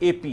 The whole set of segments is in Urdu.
AP,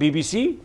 BBC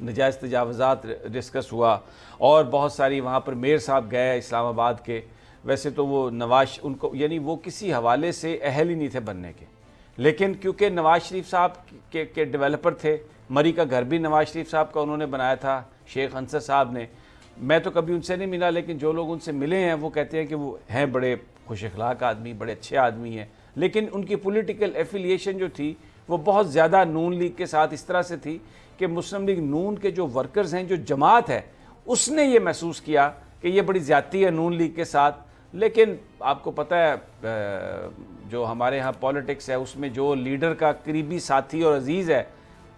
نجائز تجاوزات ڈسکس ہوا اور بہت ساری وہاں پر میر صاحب گئے اسلام آباد کے. ویسے تو وہ نواز ان کو یعنی وہ کسی حوالے سے اہل ہی نہیں تھے بننے کے, لیکن کیونکہ نواز شریف صاحب کے ڈیولپر تھے, مری کا گھر بھی نواز شریف صاحب کا انہوں نے بنایا تھا شیخ انصر صاحب نے. میں تو کبھی ان سے نہیں ملا, لیکن جو لوگ ان سے ملے ہیں وہ کہتے ہیں کہ وہ ہیں بڑے خوش اخلاق آدمی, بڑے اچھے آدمی ہیں, لیکن ان کی پولیٹیکل ایفیلیشن جو تھی وہ بہت زیادہ نون لیگ کے ساتھ اس طرح سے تھی کہ مسلم لیگ نون کے جو ورکرز ہیں, جو جماعت ہے, اس نے یہ محسوس کیا کہ یہ بڑی زیادتی ہے نون لیگ کے ساتھ. لیکن آپ کو پتہ ہے جو ہمارے ہاں پولیٹکس ہے اس میں جو لیڈر کا قریبی ساتھی اور عزیز ہے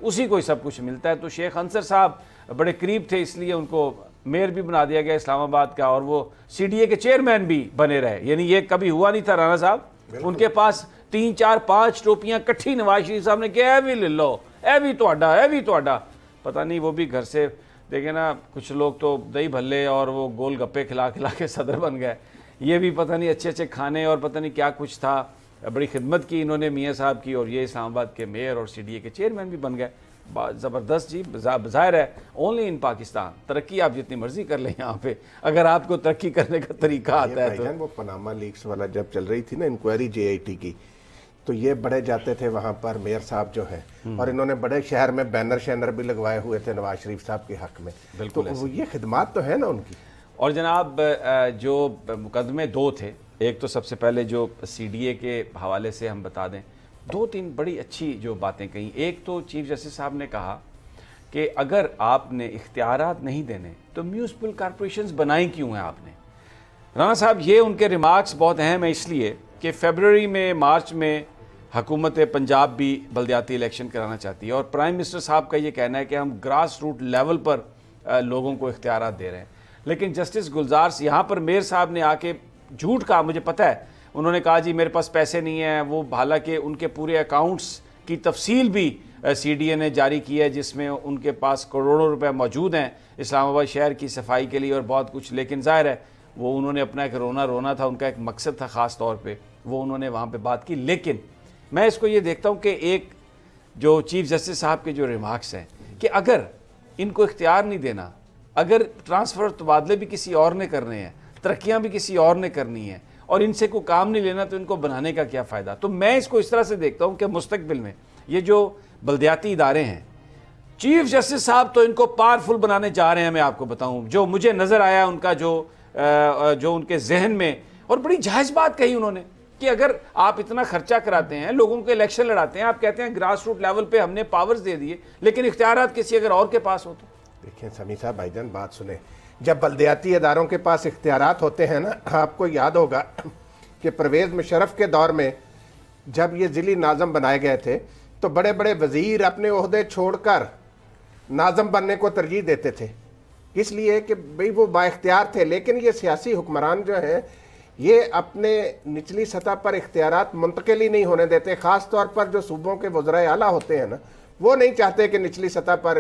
اسی کو ہی سب کچھ ملتا ہے. تو شیخ انصر صاحب بڑے قریب تھے, اس لیے ان کو میئر بھی بنا دیا گیا اسلام آباد کا, اور وہ سی ڈی اے کے چیئرمین بھی بنے رہے. یعنی یہ کبھی ہوا نہیں تھا رانا صاحب, ان کے پاس 3 4 5 ٹوپیاں کٹھی نواز شریف صاحب نے کیا, اے بھی لے لو, اے بھی توڑا, اے بھی توڑا. پتہ نہیں وہ بھی گھر سے دیکھیں نا, کچھ لوگ تو دہی بھلے اور وہ گول گپے کھلا کے صدر بن گئے. یہ بھی پتہ نہیں اچھے کھانے اور پتہ نہیں کیا کچھ تھا. بڑی خدمت کی انہوں نے میاں صاحب کی, اور یہ اسلام آباد کے میئر اور سی ڈی اے کے چیئرمین بھی بن گئے. زبردست جی, ظاہر ہے اونلی ان پاکستان. ترقی آپ جتنی مرضی کر لیں یہاں پہ, اگر آپ کو ترقی کرنے کا طریقہ آتا ہے تو. وہ پاناما لیکس والا جب چل رہی تھی نا انکوائری جے آئی ٹی کی, تو یہ بڑے جاتے تھے وہاں پر میئر صاحب جو ہیں, اور انہوں نے بڑے شہر میں بینر شینر بھی لگوائے ہوئے تھے نواز شریف صاحب کے حق میں. بالکل تو یہ خدمات تو ہیں نا ان کی. اور جناب جو مقدمے 2 تھے, ایک تو سب سے پہلے جو سی ڈی اے کے حوالے سے ہم بتا دیں, 2-3 بڑی اچھی جو باتیں کہیں. ایک تو چیف جسٹس صاحب نے کہا کہ اگر آپ نے اختیارات نہیں دینے تو میونسپل کارپوریشنز بنائیں کیوں ہیں آپ نے. رانا صاحب یہ ان کے ریمارکس بہت اہم ہیں, اس لیے کہ فیبروری میں مارچ میں حکومت پنجاب بھی بلدیاتی الیکشن کرانا چاہتی ہے, اور پرائم منسٹر صاحب کا یہ کہنا ہے کہ ہم گراس روٹ لیول پر لوگوں کو اختیارات دے رہے ہیں. لیکن جسٹس گلزار یہاں پر میئر صاحب نے آ کے جھوٹ کہا, مجھے پتہ ہے, انہوں نے کہا جی میرے پاس پیسے نہیں ہیں. وہ حالانکہ ان کے پورے اکاؤنٹس کی تفصیل بھی سی ڈی اے نے جاری کی ہے, جس میں ان کے پاس کروڑوں روپے موجود ہیں اسلام آباد شہر کی صفائی کے لیے اور بہت کچھ. لیکن ظاہر ہے وہ انہوں نے اپنا ایک رونا تھا, ان کا ایک مقصد تھا خاص طور پہ, وہ انہوں نے وہاں پہ بات کی. لیکن میں اس کو یہ دیکھتا ہوں کہ ایک جو چیف جسٹس صاحب کے جو ریمارکس ہیں کہ اگر ان کو اختیار نہیں دینا, اگر ٹرانسفر تبادلے بھی کسی اور نے کرنے ہیں, ترقیاں بھی کسی اور نے کرنی ہیں, اور ان سے کوئی کام نہیں لینا, تو ان کو بنانے کا کیا فائدہ. تو میں اس کو اس طرح سے دیکھتا ہوں کہ مستقبل میں یہ جو بلدیاتی ادارے ہیں, چیف جسٹس صاحب تو ان کو پاورفل بنانے جا رہے ہیں. میں آپ کو بتاؤں جو مجھے نظر آیا ان کا جو ان کے ذہن میں, اور بڑی جائز بات کہی انہوں نے کہ اگر آپ اتنا خرچہ کراتے ہیں, لوگوں کے الیکشن لڑاتے ہیں, آپ کہتے ہیں گراس روٹ لیول پہ ہم نے پاورز دے دیے, لیکن اختیارات کسی اگر اور کے پاس ہو تو. دیکھیں سمیع صاحب, بھائی جان بات سنیں, جب بلدیاتی اداروں کے پاس اختیارات ہوتے ہیں نا, آپ کو یاد ہوگا کہ پرویز مشرف کے دور میں جب یہ ضلعی ناظم بنائے گئے تھے تو بڑے بڑے وزیر اپنے عہدے چھوڑ کر ناظم بننے کو ترجیح دیتے تھے, اس لیے کہ بھئی وہ با اختیار تھے. لیکن یہ سیاسی حکمران جو ہیں یہ اپنے نچلی سطح پر اختیارات منتقل ہی نہیں ہونے دیتے, خاص طور پر جو صوبوں کے وزرائے اعلیٰ ہوتے ہیں نا, وہ نہیں چاہتے کہ نچلی سطح پر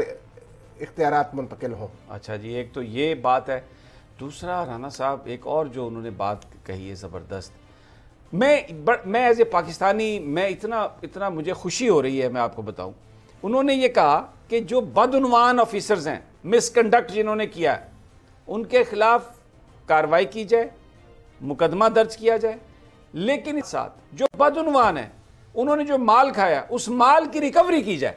اختیارات منتقل ہوں. اچھا جی, ایک تو یہ بات ہے. دوسرا رانا صاحب ایک اور جو انہوں نے بات کہی ہے زبردست, میں ایز اے پاکستانی میں اتنا مجھے خوشی ہو رہی ہے, میں آپ کو بتاؤں. انہوں نے یہ کہا کہ جو بدعنوان آفیسرز ہیں, مس کنڈکٹ جنہوں نے کیا ہے, ان کے خلاف کارروائی کی جائے, مقدمہ درج کیا جائے, لیکن اس ساتھ جو بدعنوان ہیں, انہوں نے جو مال کھایا, اس مال کی ریکوری کی جائے.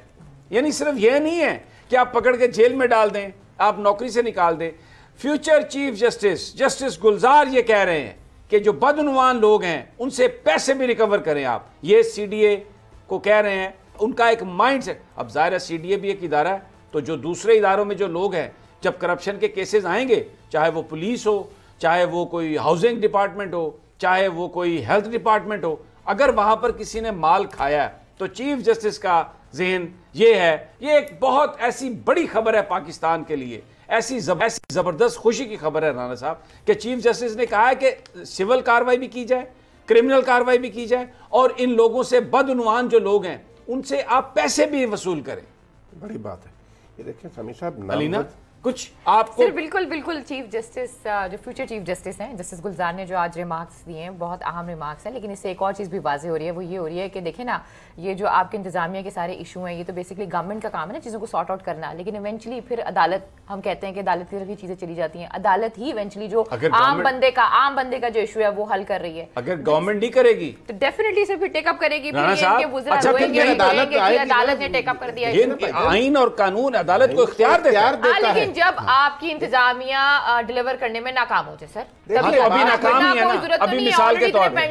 یعنی صرف یہ نہیں ہے کہ آپ پکڑ کے جیل میں ڈال دیں, آپ نوکری سے نکال دیں. فیوچر چیف جسٹس گلزار یہ کہہ رہے ہیں کہ جو بدعنوان لوگ ہیں ان سے پیسے بھی ریکور کریں آپ. یہ سی ڈی اے کو کہہ رہے ہیں, ان کا ایک مائنڈ سیٹ. اب ظاہر ہے سی ڈی اے بھی ایک ادارہ ہے, تو جو دوسرے اداروں میں جو لوگ ہیں, جب کرپشن کے کیسز آئیں گے, چاہے وہ پولیس ہو, چاہے وہ کوئی ہاؤسنگ ڈپارٹمنٹ ہو, چاہے وہ کوئی ہیلتھ ڈپارٹمنٹ ہو, اگر وہاں پر کسی نے مال کھایا تو چیف جسٹس کا ذہن یہ ہے, یہ ایک بہت ایسی بڑی خبر ہے پاکستان کے لیے, ایسی زبردست خوشی کی خبر ہے رانا صاحب کہ چیف جسٹس نے کہا ہے کہ سول کارروائی بھی کی جائے, کرمنل کارروائی بھی کی جائے, اور ان لوگوں سے بدعنوان جو لوگ ہیں ان سے آپ پیسے بھی وصول کریں. بڑی بات ہے یہ. دیکھیں سمیع صاحب, کچھ آپ کو بالکل بالکل چیف جسٹس جو فیوچر چیف جسٹس ہیں جسٹس گلزار نے جو آج ریمارکس دیے ہیں بہت اہم ریمارکس ہیں، لیکن اس سے ایک اور چیز بھی واضح ہو رہی ہے، وہ یہ ہو رہی ہے کہ دیکھیں نا یہ جو آپ کے انتظامیہ کے سارے ایشو ہیں یہ تو بیسکلی گورنمنٹ کا کام ہے نا چیزوں کو سارٹ آؤٹ کرنا، لیکن ایونچولی پھر عدالت، ہم کہتے ہیں کہ عدالت کی طرف یہ چیزیں چلی جاتی ہیں، عدالت ہی ایونچولی جو عام بندے کا جو ایشو ہے وہ حل کر رہی ہے۔ اگر گورنمنٹ نہیں کرے گی تو ڈیفینیٹلی سے پھر ٹیک اپ کرے گی، عدالت نے ٹیک اپ کر دیا ہے۔ آئین اور قانون عدالت کو اختیار دیتا ہے، لیکن جب آپ کی انتظامیہ ڈیلیور کرنے میں ناکام ہو جائے سر، ابھی ناکام ہی ہے نا، ابھی مثال کے طور پہ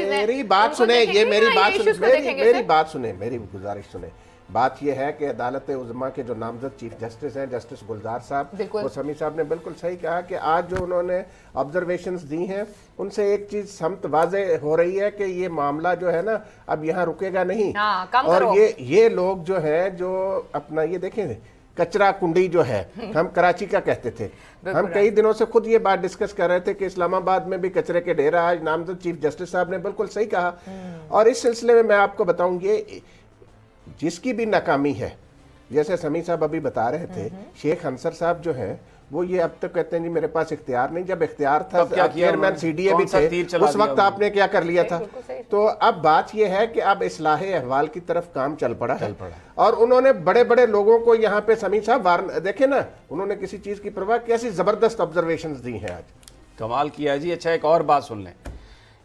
میری بات سنیں، یہ میری بات سنیں، میری گزارش سنیں۔ بات یہ ہے کہ عدالت عظمیٰ کے جو نامزد چیف جسٹس ہیں جسٹس گلزار صاحب، وہ سمیع صاحب نے بالکل صحیح کہا کہ آج جو انہوں نے آبزرویشنز دی ہیں ان سے ایک چیز سمت واضح ہو رہی ہے کہ یہ معاملہ جو ہے نا اب یہاں رکے گا نہیں، اور یہ لوگ جو ہیں جو اپنا یہ دیکھیں کچرا کنڈی جو ہے، ہم کراچی کا کہتے تھے، ہم کئی دنوں سے خود یہ بات ڈسکس کر رہے تھے کہ اسلام آباد میں بھی کچرے کے ڈھیر، آج نامزد چیف جسٹس صاحب نے بالکل صحیح کہا۔ اور اس سلسلے میں آپ کو بتاؤں یہ جس کی بھی ناکامی ہے، جیسے سمیع صاحب ابھی بتا رہے تھے، شیخ انصر صاحب جو ہیں وہ یہ اب تک کہتے ہیں جی میرے پاس اختیار نہیں، جب اختیار تھا چیئرمین سی ڈی اے بھی تھے اس وقت آپ نے کیا کر لیا تھا۔ تو اب بات یہ ہے کہ اب اصلاح احوال کی طرف کام چل پڑا ہے، اور انہوں نے بڑے بڑے لوگوں کو یہاں پہ سمیع صاحب دیکھیں نا انہوں نے کسی چیز کی پرواہ کیسی زبردست آبزرویشنز دی ہیں آج، کمال کیا جی۔ اچھا ایک اور بات سن لیں،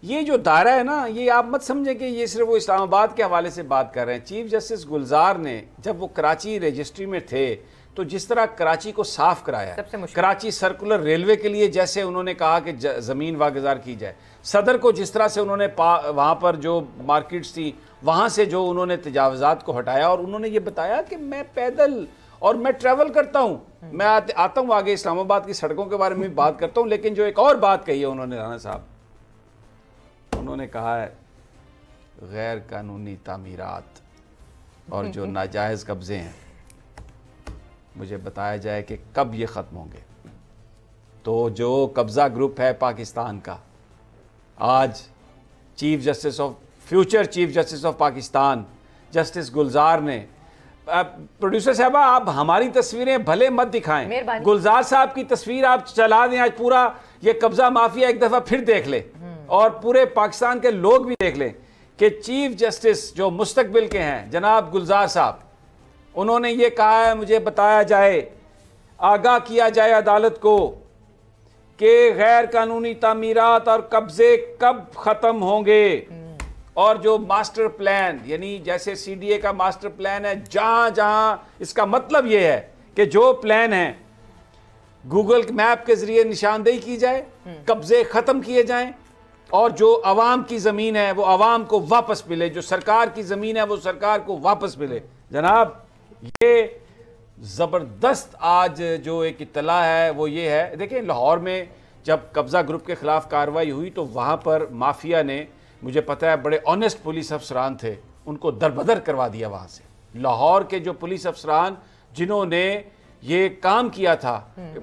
یہ جو دائرہ ہے نا یہ آپ مت سمجھیں کہ یہ صرف وہ اسلام آباد کے حوالے سے بات کر رہے ہیں۔ چیف جسٹس گلزار نے جب وہ کراچی رجسٹری میں تھے تو جس طرح کراچی کو صاف کرایا، کراچی سرکولر ریلوے کے لیے جیسے انہوں نے کہا کہ زمین واگزار کی جائے، صدر کو جس طرح سے انہوں نے وہاں پر جو مارکیٹس تھی وہاں سے جو انہوں نے تجاوزات کو ہٹایا، اور انہوں نے یہ بتایا کہ میں پیدل اور میں ٹریول کرتا ہوں، میں آتا ہوں آگے اسلام آباد کی سڑکوں کے بارے میں بھی بات کرتا ہوں، لیکن جو ایک اور بات کہی ہے انہوں نے رانا صاحب، انہوں نے کہا ہے غیر قانونی تعمیرات اور جو ناجائز قبضے ہیں مجھے بتایا جائے کہ کب یہ ختم ہوں گے۔ تو جو قبضہ گروپ ہے پاکستان کا، آج chief justice of future chief justice of Pakistan justice Gulzar نے، پروڈیوسر صاحبہ آپ ہماری تصویریں بھلے مت دکھائیں، گلزار صاحب کی تصویر آپ چلا دیں، آج پورا یہ قبضہ مافیا ایک دفعہ پھر دیکھ لے اور پورے پاکستان کے لوگ بھی دیکھ لیں کہ چیف جسٹس جو مستقبل کے ہیں جناب گلزار صاحب، انہوں نے یہ کہا ہے مجھے بتایا جائے، آگاہ کیا جائے عدالت کو کہ غیر قانونی تعمیرات اور قبضے کب ختم ہوں گے، اور جو ماسٹر پلان یعنی جیسے سی ڈی اے کا ماسٹر پلان ہے، جہاں جہاں اس کا مطلب یہ ہے کہ جو پلان ہے گوگل میپ کے ذریعے نشاندہی کی جائے، قبضے ختم کیے جائیں، اور جو عوام کی زمین ہے وہ عوام کو واپس ملے، جو سرکار کی زمین ہے وہ سرکار کو واپس ملے۔ جناب یہ زبردست آج جو ایک اطلاع ہے وہ یہ ہے، دیکھیں لاہور میں جب قبضہ گروپ کے خلاف کارروائی ہوئی تو وہاں پر مافیا نے، مجھے پتہ ہے بڑے آنیسٹ پولیس افسران تھے، ان کو دربدر کروا دیا وہاں سے۔ لاہور کے جو پولیس افسران جنہوں نے یہ کام کیا تھا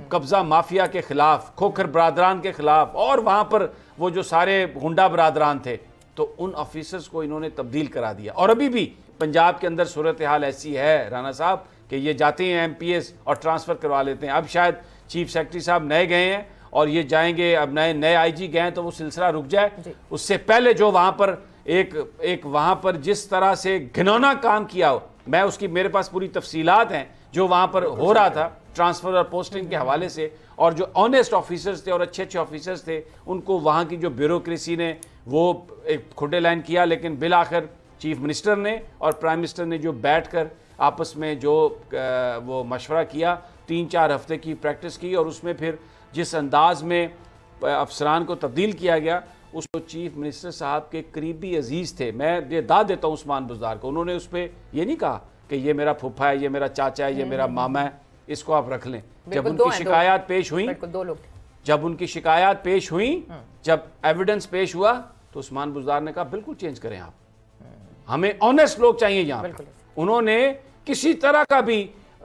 قبضہ مافیا کے خلاف، کھوکھر برادران کے خلاف، اور وہاں پر وہ جو سارے گنڈا برادران تھے، تو ان آفیسرز کو انہوں نے تبدیل کرا دیا۔ اور ابھی بھی پنجاب کے اندر صورتحال ایسی ہے رانا صاحب کہ یہ جاتے ہیں ایم پی ایس اور ٹرانسفر کروا لیتے ہیں۔ اب شاید چیف سیکرٹری صاحب نئے گئے ہیں اور یہ جائیں گے، اب نئے آئی جی گئے ہیں تو وہ سلسلہ رک جائے۔ اس سے پہلے جو وہاں پر ایک وہاں پر جس طرح سے گھنونا کام کیا ہو، میں اس کی میرے پاس پوری تفصیلات ہیں جو وہاں پر ہو رہا تھا ٹرانسفر اور پوسٹنگ کے حوالے سے، اور جو آنیسٹ آفیسرز تھے اور اچھے آفیسرز تھے ان کو وہاں کی جو بیوروکریسی نے وہ ایک کھڈے لائن کیا، لیکن بالآخر چیف منسٹر نے اور پرائم منسٹر نے جو بیٹھ کر آپس میں جو وہ مشورہ کیا، 3-4 ہفتے کی پریکٹس کی، اور اس میں پھر جس انداز میں افسران کو تبدیل کیا گیا، اس کو چیف منسٹر صاحب کے قریبی عزیز تھے، میں یہ داد دیتا ہوں عثمان بزدار کو، انہوں نے اس پہ یہ نہیں کہا کہ یہ میرا پھپھا ہے، یہ میرا چاچا ہے، یہ میرا ماما ہے، اس کو آپ رکھ لیں۔ جب ان کی شکایات پیش ہوئیں، جب ان کی شکایات پیش ہوئیں، جب ایویڈنس پیش ہوا تو عثمان بزدار نے کہا بالکل چینج کریں آپ، ہمیں آنیسٹ لوگ چاہیے یہاں۔ انہوں نے کسی طرح کا بھی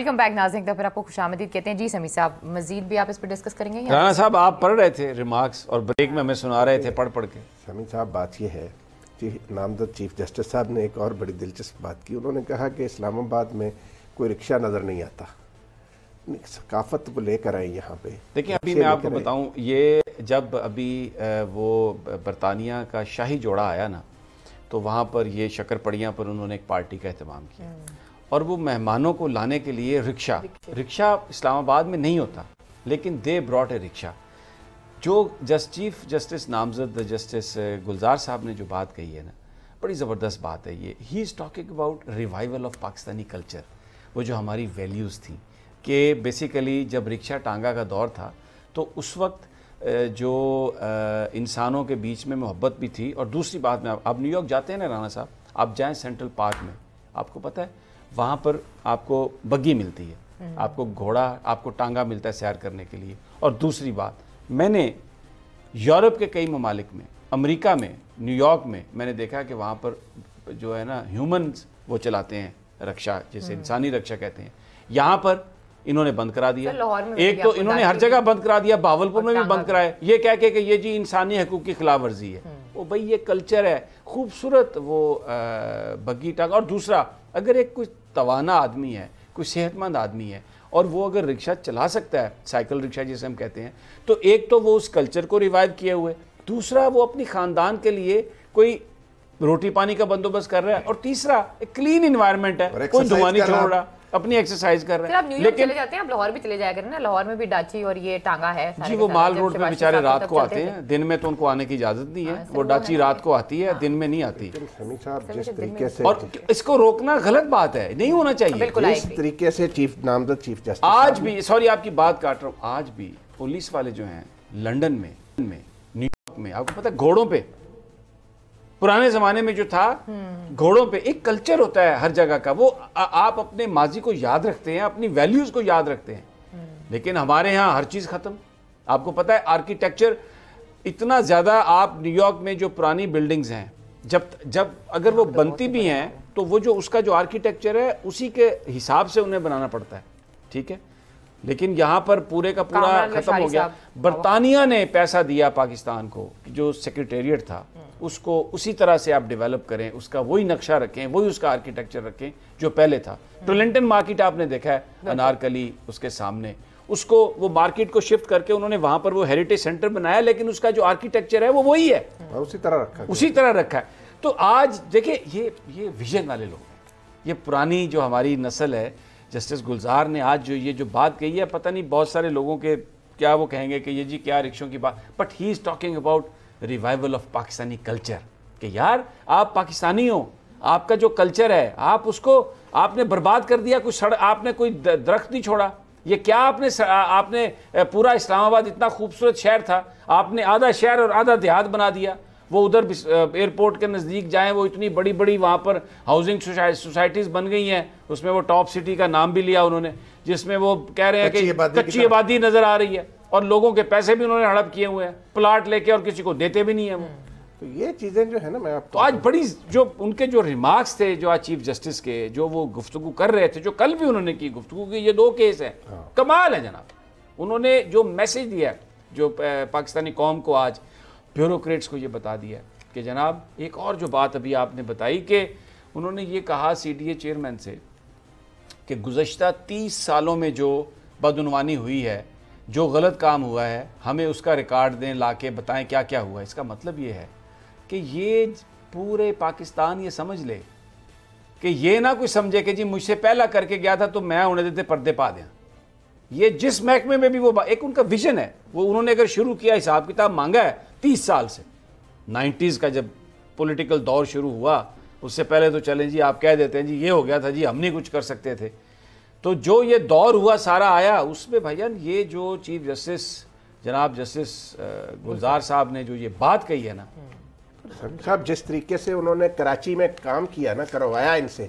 ویلکم بیک ناظرین، تو پھر آپ کو خوش آمدید کہتے ہیں. جی سمیع صاحب، مزید بھی آپ اس پہ ڈسکس کریں گے؟ رانا صاحب آپ پڑھ رہے تھے ریمارکس اور بریک میں ہمیں سنا رہے تھے پڑھ کے. سمیع صاحث بات یہ ہے کہ نامزد چیف جسٹس صاحب نے ایک اور بڑی دلچسپ بات کی. انہوں نے کہا کہ اسلام آباد میں کوئی رکشہ نظر نہیں آتا، ثقافت کو لے کر آئے یہاں پہ. دیکھیں ابھی میں آپ کو بتاؤں، یہ جب ابھی وہ برطانیہ کا شاہی جوڑا آیا نا، تو وہاں پر یہ شکر پڑیاں پر انہوں نے ایک پارٹی کا اہتمام کیا، اور وہ مہمانوں کو لانے کے لیے رکشہ اسلام آباد میں نہیں ہوتا، لیکن دے براٹ اے رکشہ. جو چیف جسٹس نامزد جسٹس گلزار صاحب نے جو بات کہی ہے نا، بڑی زبردست بات ہے یہ. He is talking about revival of Pakistani culture, وہ جو ہماری ویلیوز تھیں کہ بیسیکلی جب رکشہ ٹانگا کا دور تھا تو اس وقت جو انسانوں کے بیچ میں محبت بھی تھی. اور دوسری بات میں آپ نیو یارک جاتے ہیں نا رانا صاحب، آپ جائیں سینٹرل پارک میں، آپ کو پتہ ہے وہاں پر آپ کو بگی ملتی ہے، آپ کو گھوڑا، آپ کو ٹانگا ملتا ہے سیر کرنے کے لیے. اور دوسری بات، میں نے یورپ کے کئی ممالک میں، امریکہ میں، نیو یارک میں، میں نے دیکھا کہ وہاں پر جو ہے نا ہیومنز وہ چلاتے ہیں رکشہ، جسے انسانی رکشہ کہتے ہیں. یہاں پر انہوں نے بند کرا دیا. ایک تو انہوں نے ہر جگہ بند کرا دیا، بہاولپور میں بھی بند کرایا، یہ کہہ کے کہ یہ جی انسانی حقوق کی خلاف ورزی ہے. وہ بھئی یہ کلچر ہے، خوبصورت وہ بگی ٹانگ. اور دوسرا، اگر ایک کوئی توانا آدمی ہے، کوئی صحت مند آدمی ہے، اور وہ اگر رکشہ چلا سکتا ہے، سائیکل رکشہ جسے ہم کہتے ہیں، تو ایک تو وہ اس کلچر کو ریوائیو کیے ہوئے، دوسرا وہ اپنی خاندان کے لیے کوئی روٹی پانی کا بندوبست کر رہا ہے، اور تیسرا ایک کلین انوائرمنٹ ہے، کوئی دھواں نہیں چھوڑ رہا، اپنی ایکسرسائز کر رہے ہیں. آپ نیو یارک چلے جاتے ہیں، آپ لاہور بھی چلے جایا کریں نا، لاہور میں بھی ڈاچی اور یہ ٹانگا ہے. جی وہ مال روڈ پہ بیچارے رات کو آتے ہیں، دن میں تو ان کو آنے کی اجازت نہیں ہے. وہ ڈاچی رات کو آتی ہے، دن میں نہیں آتی. سمیع صاحب جس طریقے سے، اور اس کو روکنا غلط بات ہے، نہیں ہونا چاہیے. جس طریقے سے نامزد چیف جسٹس آج بھی، سوری آپ کی بات کاٹ رہا ہوں، آج بھی پولیس والے جو ہیں لنڈن میں، نیو یارک میں، آپ کو پتہ ہے گھوڑوں پہ، پرانے زمانے میں جو تھا گھوڑوں پہ ایک کلچر ہوتا ہے ہر جگہ کا، وہ آپ اپنے ماضی کو یاد رکھتے ہیں، اپنی ویلیوز کو یاد رکھتے ہیں. لیکن ہمارے ہاں ہر چیز ختم. آپ کو پتہ ہے آرکیٹیکچر اتنا زیادہ، آپ نیو یارک میں جو پرانی بلڈنگز ہیں، جب اگر وہ بنتی بھی ہیں تو وہ جو اس کا جو آرکیٹیکچر ہے اسی کے حساب سے انہیں بنانا پڑتا ہے، ٹھیک ہے. لیکن یہاں پر پورے کا پورا ختم ہو گیا. برطانیہ نے پیسہ دیا پاکستان کو، جو سیکریٹریٹ تھا اس کو اسی طرح سے آپ ڈیولپ کریں، اس کا وہی نقشہ رکھیں، وہی اس کا آرکیٹیکچر رکھیں جو پہلے تھا. ٹورلنٹن مارکیٹ آپ نے دیکھا ہے، انارکلی اس کے سامنے، اس کو وہ مارکیٹ کو شفٹ کر کے انہوں نے وہاں پر وہ ہیریٹیج سینٹر بنایا، لیکن اس کا جو آرکیٹیکچر ہے وہ وہی ہے، اسی طرح رکھا ہے. تو آج دیکھیں یہ ویژن والے لوگ ہیں، یہ پرانی جو ہماری نسل ہے. جسٹس گلزار نے آج جو یہ جو بات کہی ہے، پتہ نہیں بہت سارے لوگوں کے کیا وہ کہیں گے کہ یہ جی کیا رکشوں کی بات، but he is talking about revival of Pakistani culture. کہ یار آپ پاکستانی ہو، آپ کا جو کلچر ہے آپ اس کو آپ نے برباد کر دیا. آپ نے کوئی درخت نہیں چھوڑا. یہ کیا آپ نے پورا اسلام آباد اتنا خوبصورت شہر تھا، آپ نے آدھا شہر اور آدھا دیہات بنا دیا. وہ ادھر ایئرپورٹ کے نزدیک جائیں، وہ اتنی بڑی بڑی وہاں پر ہاؤسنگ سوسائٹیز بن گئی ہیں. اس میں وہ ٹاپ سٹی کا نام بھی لیا انہوں نے، جس میں وہ کہہ رہے ہیں کہ کچی آبادی نظر آ رہی ہے، اور لوگوں کے پیسے بھی انہوں نے ہڑپ کیے ہوئے ہیں، پلاٹ لے کے، اور کسی کو دیتے بھی نہیں ہیں وہ. تو یہ چیزیں جو ہے نا، میں آپ تو آج بڑی جو ان کے جو ریمارکس تھے، جو آج چیف جسٹس کے جو وہ گفتگو کر رہے تھے، جو کل بھی انہوں نے کی گفتگو کی، یہ 2 کیس ہیں، کمال ہے جناب. انہوں نے جو میسج دیا، جو پاکستانی قوم کو آج بیوروکریٹس کو یہ بتا دیا کہ جناب ایک اور جو بات ابھی آپ نے بتائی کہ انہوں نے یہ کہا سی ڈی اے چیئرمین سے کہ گزشتہ 30 سالوں میں جو بدعنوانی ہوئی ہے، جو غلط کام ہوا ہے، ہمیں اس کا ریکارڈ دیں، لا کے بتائیں کیا کیا ہوا ہے. اس کا مطلب یہ ہے کہ یہ پورے پاکستان یہ سمجھ لے کہ یہ نہ کوئی سمجھے کہ جی مجھ سے پہلا کر کے گیا تھا تو میں انہیں دیتے پردے پا دیں. یہ جس محکمے میں بھی وہ ایک ان کا ویژن ہے، وہ انہوں نے اگر شروع کیا، حساب کتاب مانگا ہے 30 سال سے، 90s کا جب پولیٹیکل دور شروع ہوا، اس سے پہلے تو چلیں جی آپ کہہ دیتے ہیں جی یہ ہو گیا تھا، جی ہم نہیں کچھ کر سکتے تھے. تو جو یہ دور ہوا سارا آیا، اس میں بھائیان یہ جو چیف جسٹس جناب جسٹس گلزار صاحب نے جو یہ بات کہی ہے نا، صاحب جس طریقے سے انہوں نے کراچی میں کام کیا نا، کروایا ان سے،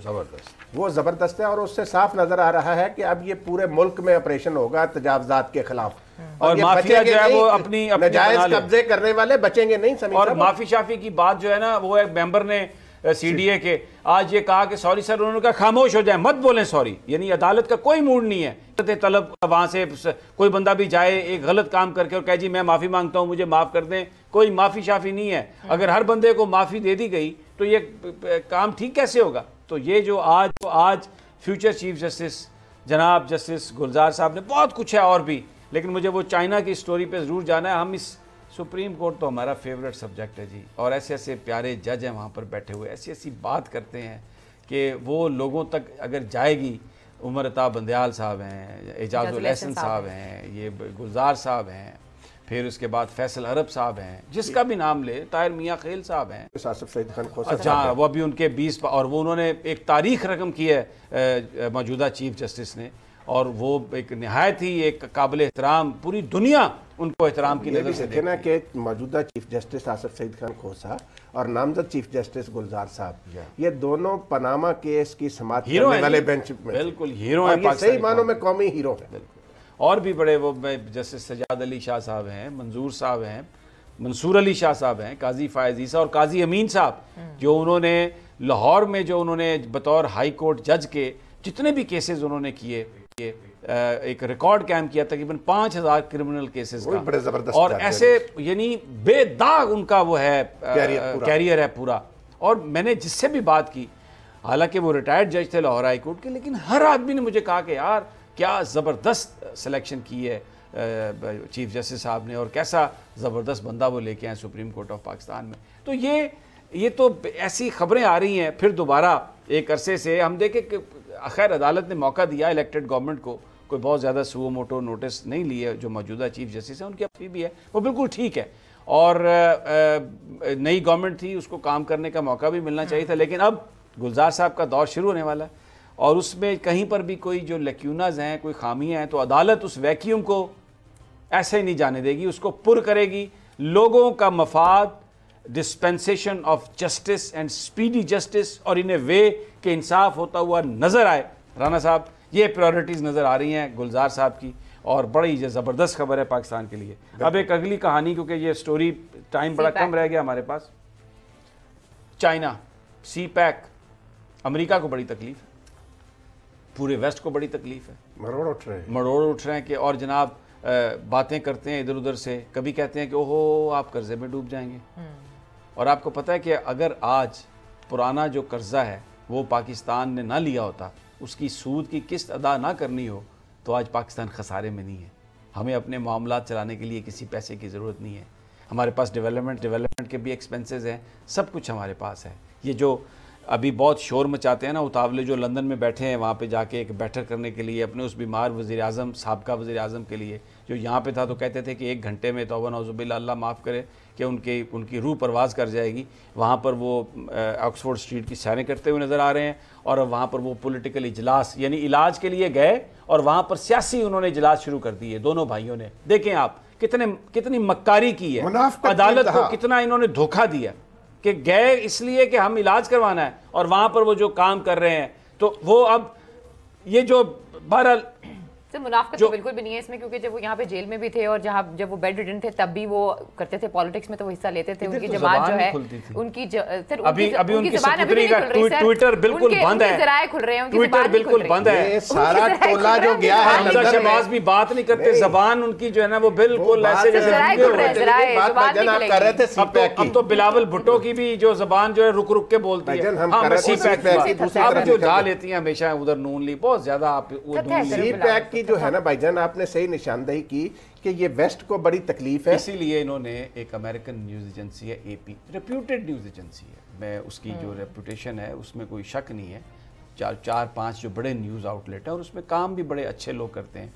وہ زبردست ہے. اور اس سے صاف نظر آ رہا ہے کہ اب یہ پورے ملک میں آپریشن ہوگا تجاوزات کے خلاف، اور مافیا جو ہے وہ اپنی ناجائز قبضے کرنے والے بچیں گے نہیں. اور معافی شافی کی بات جو ہے نا، وہ ایک ممبر نے CDA کے, آج یہ کہا کہ سوری سر، انہوں نے کہا خاموش ہو جائیں، مت بولیں سوری. یعنی عدالت کا کوئی موڈ نہیں ہے. طلب وہاں سے کوئی بندہ بھی جائے ایک غلط کام کر کے اور کہے جی میں معافی مانگتا ہوں، مجھے معاف کر دیں، کوئی معافی شافی نہیں ہے. اگر ہر بندے کو معافی دے دی گئی تو یہ کام ٹھیک کیسے ہوگا؟ تو یہ جو آج فیوچر چیف جسٹس جناب جسٹس گلزار صاحب نے، بہت کچھ ہے اور بھی، لیکن مجھے وہ چائنا کی سٹوری پہ ضرور جانا ہے. ہم اس سپریم کورٹ تو ہمارا فیوریٹ سبجیکٹ ہے جی، اور ایسے ایسے پیارے جج ہیں وہاں پر بیٹھے ہوئے، ایسی ایسی بات کرتے ہیں کہ وہ لوگوں تک اگر جائے گی. عمر عطا بندیال صاحب ہیں، اعجاز الاحسن صاحب ہیں، یہ گلزار صاحب ہیں، پھر اس کے بعد فیصل عرب صاحب ہیں، جس کا بھی نام لے، طاہر میاں خیل صاحب ہیں، آصف سعید خان کھوسہ اچھا وہ بھی ان کے 20 اور وہ انہوں نے ایک تاریخ رقم کی ہے موجودہ چیف جسٹس نے، اور وہ ایک نہایت ہی ایک قابل احترام، پوری دنیا ان کو احترام کی نظر سے دیکھنا کہ موجودہ چیف جسٹس آصف سعید خان کھوسہ اور نامزد چیف جسٹس گلزار صاحب، یہ دونوں پاناما کیس کی سماعت کرنے والے بینچ میں بالکل ہیرو ہیں، یہ صحیح معنوں میں قومی ہیرو ہیں. اور بھی بڑے وہ جسٹس سجاد علی شاہ صاحب ہیں، منظور صاحب ہیں، منصور علی شاہ صاحب ہیں، قاضی فائز عیسیٰ اور قاضی امین صاحب، جو انہوں نے لاہور میں جو انہوں نے بطور ہائی کورٹ جج کے جتنے بھی کیسز انہوں نے کیے، ایک ریکارڈ قائم کیا تقریباً 5000 کرمنل کیسز کا، بڑے زبردست اور ایسے یعنی بے داغ ان کا وہ ہے کیریئر ہے پورا. اور میں نے جس سے بھی بات کی، حالانکہ وہ ریٹائرڈ جج تھے لاہور ہائی کورٹ کے، لیکن ہر آدمی نے مجھے کہا کہ یار کیا زبردست سلیکشن کی ہے چیف جسٹس صاحب نے، اور کیسا زبردست بندہ وہ لے کے آئے سپریم کورٹ آف پاکستان میں. تو یہ تو ایسی خبریں آ رہی ہیں. پھر دوبارہ ایک عرصے سے ہم دیکھیں کہ خیر عدالت نے موقع دیا الیکٹڈ گورنمنٹ کو، کوئی بہت زیادہ سو موٹو نوٹس نہیں لیے. جو موجودہ چیف جسٹس ہیں ان کی اپنی بھی ہے، وہ بالکل ٹھیک ہے، اور نئی گورنمنٹ تھی، اس کو کام کرنے کا موقع بھی ملنا چاہیے تھا. لیکن اب گلزار صاحب کا دور شروع ہونے والا ہے، اور اس میں کہیں پر بھی کوئی جو لیکیوناز ہیں، کوئی خامیاں ہیں، تو عدالت اس ویکیوم کو ایسے ہی نہیں جانے دے گی، اس کو پر کرے گی. لوگوں کا مفاد، dispensation of justice and speedy justice, اور ان اے وے کہ انصاف ہوتا ہوا نظر آئے. رانا صاحب یہ پریورٹیز نظر آ رہی ہیں گلزار صاحب کی، اور بڑی زبردست خبر ہے پاکستان کے لیے. اب ایک اگلی کہانی، کیونکہ یہ سٹوری ٹائم بڑا کم رہ گیا ہمارے پاس. چائنا سی پیک، امریکہ کو بڑی تکلیف ہے، پورے ویسٹ کو بڑی تکلیف ہے، مروڑ اٹھ رہے ہیں کہ اور جناب باتیں کرتے ہیں ادھر ادھر سے. کبھی کہتے ہیں کہ اوہو آپ قرضے میں ڈوب جائیں گے، اور آپ کو پتہ ہے کہ اگر آج پرانا جو قرضہ ہے وہ پاکستان نے نہ لیا ہوتا، اس کی سود کی قسط ادا نہ کرنی ہو، تو آج پاکستان خسارے میں نہیں ہے. ہمیں اپنے معاملات چلانے کے لیے کسی پیسے کی ضرورت نہیں ہے. ہمارے پاس ڈیولپمنٹ کے بھی ایکسپنسز ہیں، سب کچھ ہمارے پاس ہے. یہ جو ابھی بہت شور مچاتے ہیں نا اتاولے، جو لندن میں بیٹھے ہیں وہاں پہ جا کے ایک بیٹھک کرنے کے لیے اپنے اس بیمار وزیر اعظم، سابقہ وزیر اعظم کے لیے، جو یہاں پہ تھا تو کہتے تھے کہ 1 گھنٹے میں توبہ نعوذ باللہ، اللہ معاف کرے، کہ ان کی روح پرواز کر جائے گی. وہاں پر وہ آکسفورڈ اسٹریٹ کی سیریں کرتے ہوئے نظر آ رہے ہیں، اور وہاں پر وہ پولیٹیکل اجلاس، یعنی علاج کے لیے گئے اور وہاں پر سیاسی انہوں نے اجلاس شروع کر دیے دونوں بھائیوں نے. دیکھیں آپ کتنی مکاری کی ہے، عدالت کو کتنا انہوں نے دھوکہ دیا، کہ گئے اس لیے کہ ہم علاج کروانا ہے، اور وہاں پر وہ جو کام کر رہے ہیں. تو وہ اب یہ جو بہرحال منافقت تو بالکل بھی نہیں ہے اس میں، کیونکہ جب وہ یہاں پہ جیل میں بھی تھے اور جب وہ بیڈ ریڈن تھے تب بھی وہ کرتے تھے پالیٹکس میں، تو وہ حصہ لیتے تھے. ان کی جماعت جو ہے ان کی ابھی ان کی زبان ابھی نہیں کھل رہی، ٹویٹر بالکل بند ہے، ذرائع کھل رہے ہیں، ان کی ٹویٹر بالکل بند ہے. سارا ٹولہ جو گیا ہے، حمزہ شہباز بھی بات نہیں کرتے، زبان ان کی جو ہے نا وہ بالکل ایسے جیسے اب تو بلاول بھٹو کی بھی جو زبان جو ہے رک رک کے بولتی ہے. اب جو ڈھا لیتی ہیں ہمیشہ ادھر نون لی، بہت زیادہ آپ سی پیک کی جو ہے نا بھائی جان، آپ نے صحیح نشاندہی کی کہ یہ ویسٹ کو بڑی تکلیف ہے. اسی لیے انہوں نے ایک امریکن نیوز ایجنسی ہے AP، ریپیوٹیڈ نیوز ایجنسی ہے، میں اس کی جو ریپوٹیشن ہے اس میں کوئی شک نہیں ہے. 4-5 جو بڑے نیوز آؤٹ لیٹ ہیں، اور اس میں کام بھی بڑے اچھے لوگ کرتے ہیں،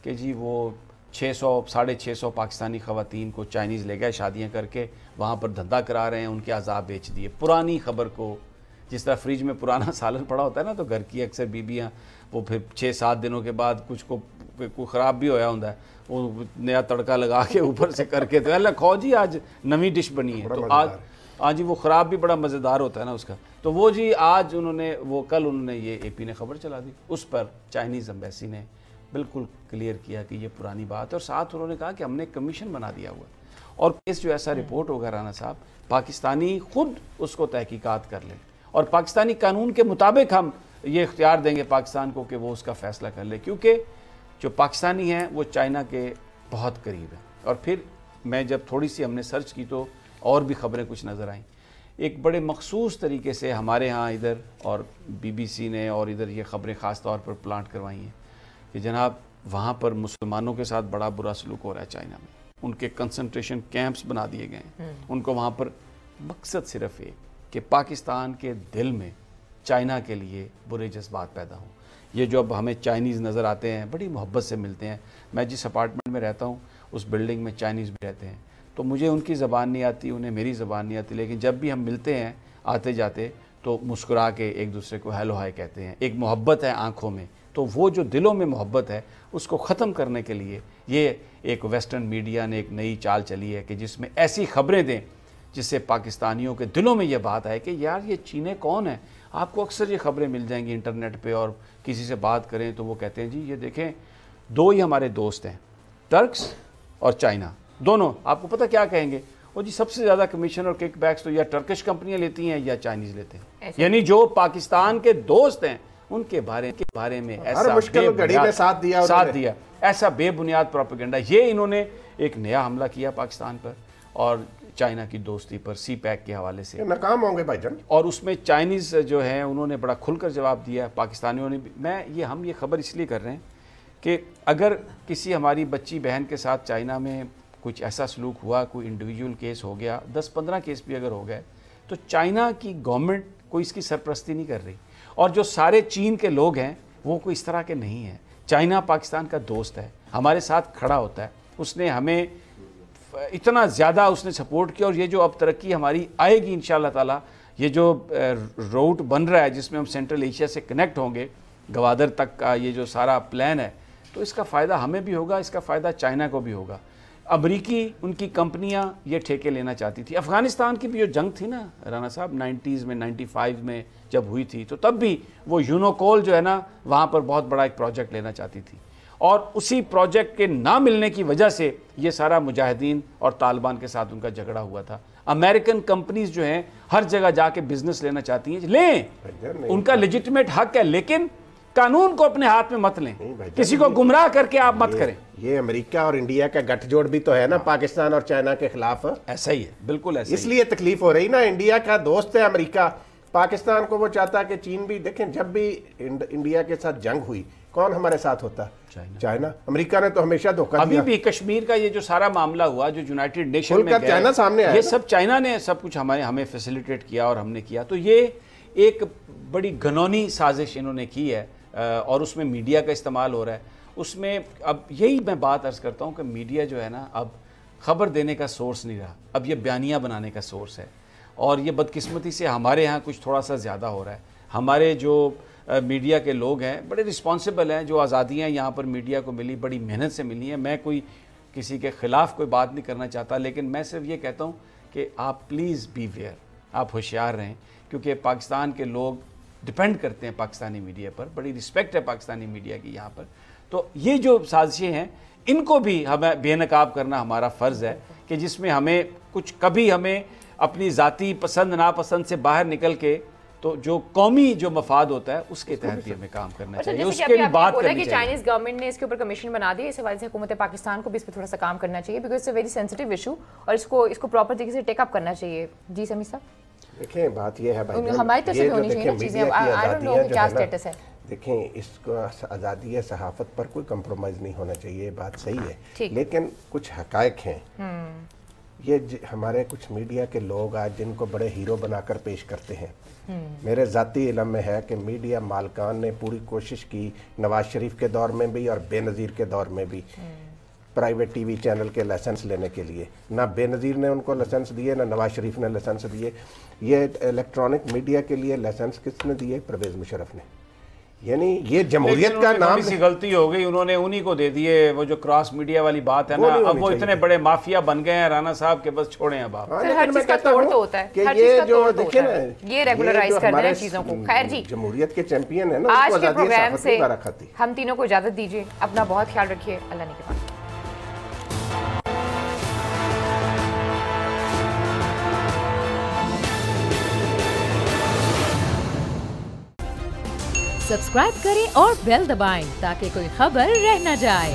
کہ جی وہ 600-650 پاکستانی خواتین کو چائنیز لے گئے شادیاں کر کے، وہاں پر دھندا کرا رہے ہیں، ان کے عذاب بیچ دیے. پرانی خبر کو، جس طرح فریج میں پرانا سالن پڑا ہوتا ہے نا، تو گھر کی اکثر بیویاں وہ پھر 6-7 دنوں کے بعد کچھ کو کوئی خراب بھی ہویا ہوتا ہے، وہ نیا تڑکا لگا کے اوپر سے کر کے، تو اللہ کھو جی آج نویں ڈش بنی ہے، تو آج وہ خراب بھی بڑا مزیدار ہوتا ہے نا اس کا. تو وہ جی آج انہوں نے کل انہوں نے یہ AP نے خبر چلا دی، اس پر چائنیز ایمبیسی نے بالکل کلیئر کیا کہ یہ پرانی بات ہے، اور ساتھ انہوں نے کہا کہ ہم نے کمیشن بنا دیا ہوا ہے اور کیس جو ایسا رپورٹ ہوگا رانا صاحب پاکستانی خود اس کو تحقیقات کر لیں اور پاکستانی قانون کے مطابق ہم یہ اختیار دیں گے پاکستان کو کہ وہ اس کا فیصلہ کر لے، کیونکہ جو پاکستانی ہیں وہ چائنا کے بہت قریب ہیں۔ اور پھر میں جب تھوڑی سی ہم نے سرچ کی تو اور بھی خبریں کچھ نظر آئیں، ایک بڑے مخصوص طریقے سے ہمارے ہاں ادھر اور بی بی سی نے اور ادھر یہ خبریں خاص طور پر پلانٹ کروائی ہیں کہ جناب وہاں پر مسلمانوں کے ساتھ بڑا برا سلوک ہو رہا ہے چائنا میں، ان کے کنسنٹریشن کیمپس بنا دیے گئے ہیں، ان کو وہاں پر مقصد صرف ایک کہ پاکستان کے دل میں چائنا کے لیے برے جذبات پیدا ہوں۔ یہ جو اب ہمیں چائنیز نظر آتے ہیں بڑی محبت سے ملتے ہیں، میں جس اپارٹمنٹ میں رہتا ہوں اس بلڈنگ میں چائنیز بھی رہتے ہیں، تو مجھے ان کی زبان نہیں آتی، انہیں میری زبان نہیں آتی، لیکن جب بھی ہم ملتے ہیں آتے جاتے تو مسکرا کے ایک دوسرے کو ہیلو ہائی کہتے ہیں، ایک محبت ہے آنکھوں میں۔ تو وہ جو دلوں میں محبت ہے اس کو ختم کرنے کے لیے یہ ایک ویسٹرن میڈیا نے ایک نئی چال چلی ہے کہ جس میں ایسی خبریں دیں جس سے پاکستانیوں کے دلوں میں یہ بات آئے کہ یار یہ چینے کون ہیں۔ آپ کو اکثر یہ خبریں مل جائیں گی انٹرنیٹ پہ، اور کسی سے بات کریں تو وہ کہتے ہیں جی یہ دیکھیں دو ہی ہمارے دوست ہیں، ٹرکس اور چائنا، دونوں۔ آپ کو پتہ کیا کہیں گے؟ وہ جی سب سے زیادہ کمیشن اور کک بیکس تو یا ٹرکش کمپنیاں لیتی ہیں یا چائنیز لیتے ہیں، یعنی جو پاکستان کے دوست ہیں ان کے بارے میں ایسا مشکل گھڑی میں ساتھ دیا ایسا بے بنیاد پروپیگنڈا، یہ انہوں نے ایک نیا حملہ کیا پاکستان پر اور چائنا کی دوستی پر سی پیک کے حوالے سے، ناکام ہوں گے بھائی جان، اور اس میں چائنیز جو ہیں انہوں نے بڑا کھل کر جواب دیا، پاکستانیوں نے بھی۔ ہم یہ خبر اس لیے کر رہے ہیں کہ اگر کسی ہماری بچی بہن کے ساتھ چائنا میں کچھ ایسا سلوک ہوا، کوئی انڈیویجول کیس ہو گیا، 10-15 کیس بھی اگر ہو گئے، تو چائنا کی گورنمنٹ کوئی اس کی سرپرستی نہیں کر رہی، اور جو سارے چین کے لوگ ہیں وہ کوئی اس طرح کے نہیں ہیں۔ چائنا پاکستان کا دوست ہے، ہمارے ساتھ کھڑا ہوتا ہے، اس نے ہمیں اتنا زیادہ اس نے سپورٹ کیا، اور یہ جو اب ترقی ہماری آئے گی انشاءاللہ تعالی، یہ جو روٹ بن رہا ہے جس میں ہم سینٹرل ایشیا سے کنیکٹ ہوں گے گوادر تک کا، یہ جو سارا پلان ہے، تو اس کا فائدہ ہمیں بھی ہوگا، اس کا فائدہ چائنا کو بھی ہوگا۔ امریکی ان کی کمپنیاں یہ ٹھیکے لینا چاہتی تھی۔ افغانستان کی بھی جو جنگ تھی نا رانا صاحب 90s میں 95 میں جب ہوئی تھی، تو تب بھی وہ یونوکول جو ہے نا وہاں پر بہت بڑا ایک پروجیکٹ لینا چاہتی تھی، اور اسی پروجیکٹ کے نہ ملنے کی وجہ سے یہ سارا مجاہدین اور طالبان کے ساتھ ان کا جھگڑا ہوا تھا۔ امریکن کمپنیز جو ہیں ہر جگہ جا کے بزنس لینا چاہتی ہیں، لیں، ان کا لیجٹمیٹ حق ہے، لیکن قانون کو اپنے ہاتھ میں مت لیں، کسی کو گمراہ کر کے آپ مت کریں۔ یہ امریکہ اور انڈیا کا گٹھ جوڑ بھی تو ہے نا پاکستان اور چائنا کے خلاف، ایسا ہی ہے، بالکل ایسا اس لیے تکلیف ہو رہی نا۔ انڈیا کا دوست ہے امریکہ، پاکستان کو وہ چاہتا ہے کہ چین بھی، دیکھیں جب بھی انڈیا کے ساتھ جنگ ہوئی کون ہمارے ساتھ ہوتا؟ چائنا۔ امریکہ نے تو ہمیشہ دھوکہ دیا۔ ابھی بھی کشمیر کا یہ جو سارا معاملہ ہوا جو یونائٹڈ نیشن میں چائنا سامنے آیا، یہ سب چائنا نے سب کچھ ہمیں فیسیلیٹیٹ کیا اور ہم نے کیا، تو یہ ایک بڑی گھنونی سازش انہوں نے کی ہے، اور اس میں میڈیا کا استعمال ہو رہا ہے۔ اس میں اب یہی میں بات عرض کرتا ہوں کہ میڈیا جو ہے نا اب خبر دینے کا سورس نہیں رہا، اب یہ بیانیہ بنانے کا سورس ہے، اور یہ بدقسمتی سے ہمارے ہاں کچھ تھوڑا سا زیادہ ہو رہا ہے۔ ہمارے جو میڈیا کے لوگ ہیں بڑے رسپانسیبل ہیں، جو آزادیاں یہاں پر میڈیا کو ملی بڑی محنت سے ملی ہیں، میں کوئی کسی کے خلاف کوئی بات نہیں کرنا چاہتا، لیکن میں صرف یہ کہتا ہوں کہ آپ پلیز بی ویئر، آپ ہوشیار رہیں، کیونکہ پاکستان کے لوگ ڈیپینڈ کرتے ہیں پاکستانی میڈیا پر، بڑی رسپیکٹ ہے پاکستانی میڈیا کی یہاں پر۔ تو یہ جو سازشیں ہیں ان کو بھی ہمیں بے نقاب کرنا ہمارا فرض ہے، کہ جس میں ہمیں کچھ کبھی ہمیں اپنی ذاتی پسند ناپسند سے باہر نکل کے تو جو قومی جو مفاد ہوتا ہے اس کے تحت بھی ہمیں کام کرنا چاہیے، اس کے لیے بات کرنی چاہیے۔ چائنیز گورنمنٹ نے اس کے اوپر کمیشن بنا دی، اس حوالے سے حکومت پاکستان کو بھی اس پہ تھوڑا سا کام کرنا چاہیے، because it's a very sensitive issue, اور اس کو پراپر طریقے سے ٹیک اپ کرنا چاہیے۔ جی سمیع صاحب، دیکھیں بات یہ ہے بھائی، ہماری طرف سے ہونی چاہیے چیزیں، آئی ڈونٹ نو کیا سٹیٹس ہے۔ دیکھیں اس کو آزادی صحافت پر کوئی کمپرومائز نہیں ہونا چاہیے، بات صحیح ہے، لیکن کچھ حقائق ہیں، یہ ہمارے کچھ میڈیا کے لوگ آج جن کو بڑے ہیرو بنا کر پیش کرتے ہیں، میرے ذاتی علم میں ہے کہ میڈیا مالکان نے پوری کوشش کی نواز شریف کے دور میں بھی اور بے نظیر کے دور میں بھی پرائیویٹ ٹی وی چینل کے لائسنس لینے کے لیے، نہ بے نظیر نے ان کو لائسنس دیے نہ نواز شریف نے لائسنس دیے۔ یہ الیکٹرانک میڈیا کے لیے لائسنس کس نے دیے؟ پرویز مشرف نے۔ یعنی یہ جمہوریت کا نام سی غلطی ہو گئی, انہوں نے انہی کو دے دیے وہ جو کراس میڈیا والی بات ہے نا, اب وہ اتنے بڑے مافیا بن گئے ہیں رانا صاحب کے بس چھوڑیں اب آپ. ہر چیز کا توڑ تو ہوتا ہے, کہ یہ جو دیکھیں نا یہ ریگولرائز کر رہے ہیں چیزوں کو. خیر جی, جمہوریت کے چیمپئن ہیں نا, آج کے پروگرام سے ہم تینوں کو اجازت دیجیے. اپنا بہت خیال رکھیے. اللہ نے کے بعد سبسکرائب کریں اور بیل دبائیں تاکہ کوئی خبر رہ نہ جائے.